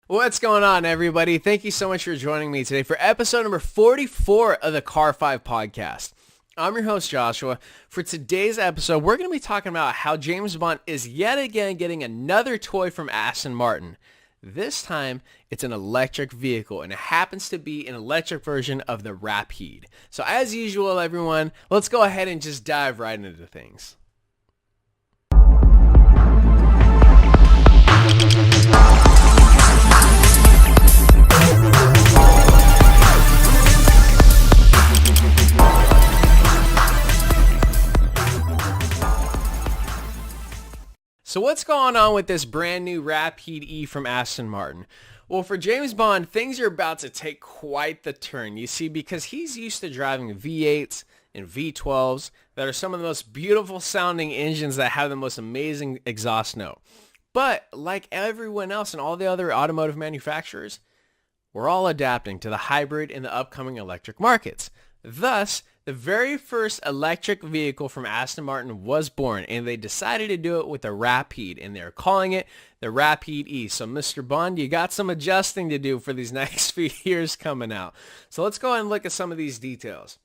What's going on, everybody? Thank you so much for joining me today for episode number 44 of the Car 5 podcast. I'm your host, Joshua. For today's episode, we're going to be talking about how James Bond is yet again getting another toy from Aston Martin. This time, it's an electric vehicle, and it happens to be an electric version of the Rapide. So as usual, everyone, let's go ahead and just dive right into things. So what's going on with this brand new Rapide E from Aston Martin? Well, for James Bond, things are about to take quite the turn. You see, because he's used to driving V8s and V12s that are some of the most beautiful sounding engines that have the most amazing exhaust note. But like everyone else and all the other automotive manufacturers, we're all adapting to the hybrid and the upcoming electric markets. Thus, the very first electric vehicle from Aston Martin was born, and they decided to do it with the Rapide, and they're calling it the Rapide E. So, Mr. Bond, you got some adjusting to do for these next few years coming out. So let's go ahead and look at some of these details.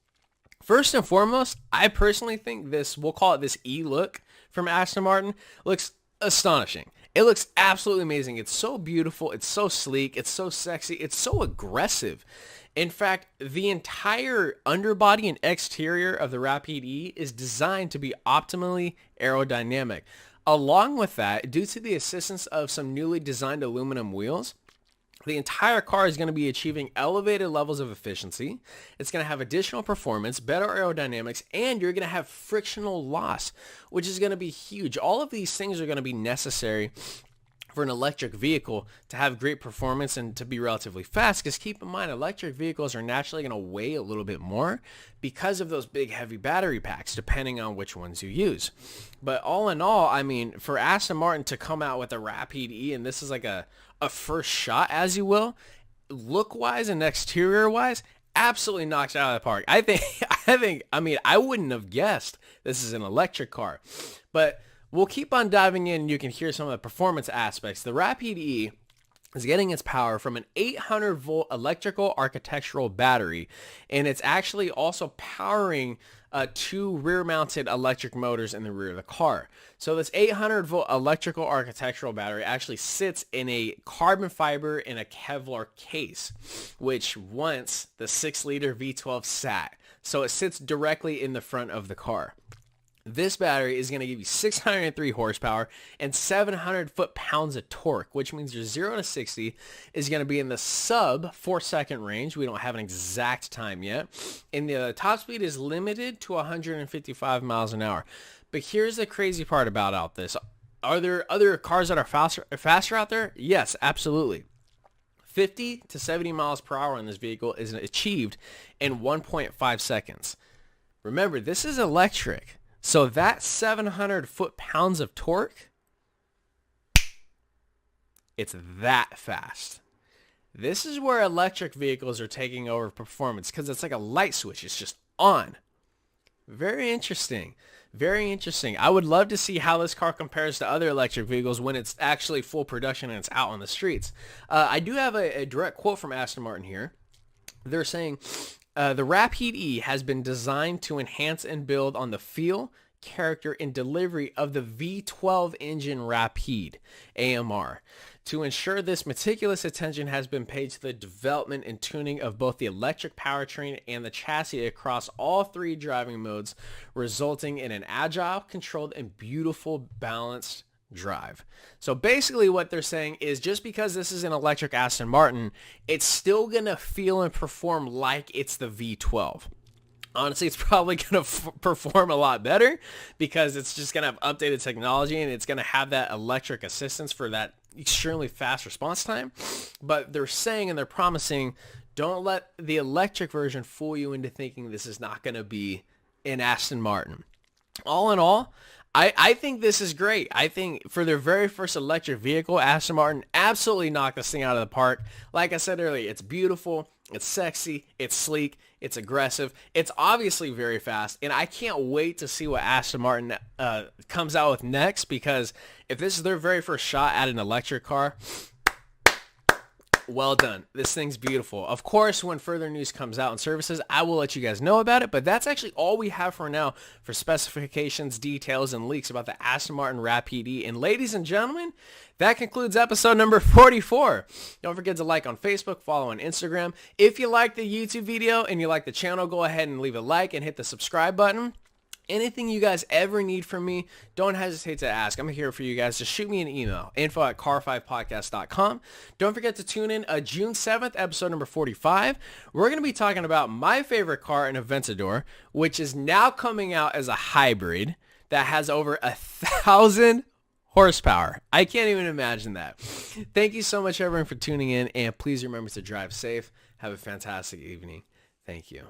First and foremost, I personally think this, we'll call it this E look from Aston Martin, looks astonishing. It looks absolutely amazing. It's so beautiful. It's so sleek. It's so sexy. It's so aggressive. In fact, the entire underbody and exterior of the Rapide E is designed to be optimally aerodynamic. Along with that, due to the assistance of some newly designed aluminum wheels, the entire car is going to be achieving elevated levels of efficiency. It's going to have additional performance, better aerodynamics, and you're going to have frictional loss, which is going to be huge. All of these things are going to be necessary for an electric vehicle to have great performance and to be relatively fast, because keep in mind, electric vehicles are naturally going to weigh a little bit more because of those big heavy battery packs, depending on which ones you use. But all in all, I mean, for Aston Martin to come out with a Rapide E, and this is like a first shot, as you will, look-wise and exterior-wise, absolutely knocks it out of the park. I mean, I wouldn't have guessed this is an electric car, but we'll keep on diving in. You can hear some of the performance aspects. The Rapide E is getting its power from an 800 volt electrical architectural battery, and it's actually also powering two rear mounted electric motors in the rear of the car. So this 800 volt electrical architectural battery actually sits in a carbon fiber and a Kevlar case, which once the 6-liter V12 sat. So it sits directly in the front of the car. This battery is going to give you 603 horsepower and 700 foot-pounds of torque, which means your 0 to 60 is going to be in the sub 4-second range. We don't have an exact time yet. And the top speed is limited to 155 miles an hour. But here's the crazy part about this. Are there other cars that are faster out there? Yes, absolutely. 50 to 70 miles per hour on this vehicle is achieved in 1.5 seconds. Remember, this is electric. So that 700 foot-pounds of torque, it's that fast. This is where electric vehicles are taking over performance, because it's like a light switch. It's just on. Very interesting. Very interesting. I would love to see how this car compares to other electric vehicles when it's actually full production and it's out on the streets. I do have a direct quote from Aston Martin here. They're saying, the Rapide E has been designed to enhance and build on the feel, character, and delivery of the V12 engine Rapide AMR. To ensure this, meticulous attention has been paid to the development and tuning of both the electric powertrain and the chassis across all three driving modes, resulting in an agile, controlled, and beautiful balanced drive. So basically what they're saying is, just because this is an electric Aston Martin, it's still going to feel and perform like it's the V12. Honestly, it's probably going to perform a lot better because it's just going to have updated technology and it's going to have that electric assistance for that extremely fast response time. But they're saying and they're promising, don't let the electric version fool you into thinking this is not going to be an Aston Martin. All in all, I think this is great. I think for their very first electric vehicle, Aston Martin absolutely knocked this thing out of the park. Like I said earlier, it's beautiful, it's sexy, it's sleek, it's aggressive, it's obviously very fast, and I can't wait to see what Aston Martin comes out with next, because if this is their very first shot at an electric car, Well done. This thing's beautiful. Of course, when further news comes out and services, I will let you guys know about it, but that's actually all we have for now for specifications, details, and leaks about the Aston Martin Rapide E. And ladies and gentlemen, that concludes episode number 44. Don't forget to like on Facebook, follow on Instagram. If you like the YouTube video and you like the channel, go ahead and leave a like and hit the subscribe button. Anything you guys ever need from me, don't hesitate to ask. I'm here for you guys. Just shoot me an email, info@car5podcast.com. Don't forget to tune in June 7th, episode number 45. We're going to be talking about my favorite car in Aventador, which is now coming out as a hybrid that has over 1,000 horsepower. I can't even imagine that. Thank you so much, everyone, for tuning in, and please remember to drive safe. Have a fantastic evening. Thank you.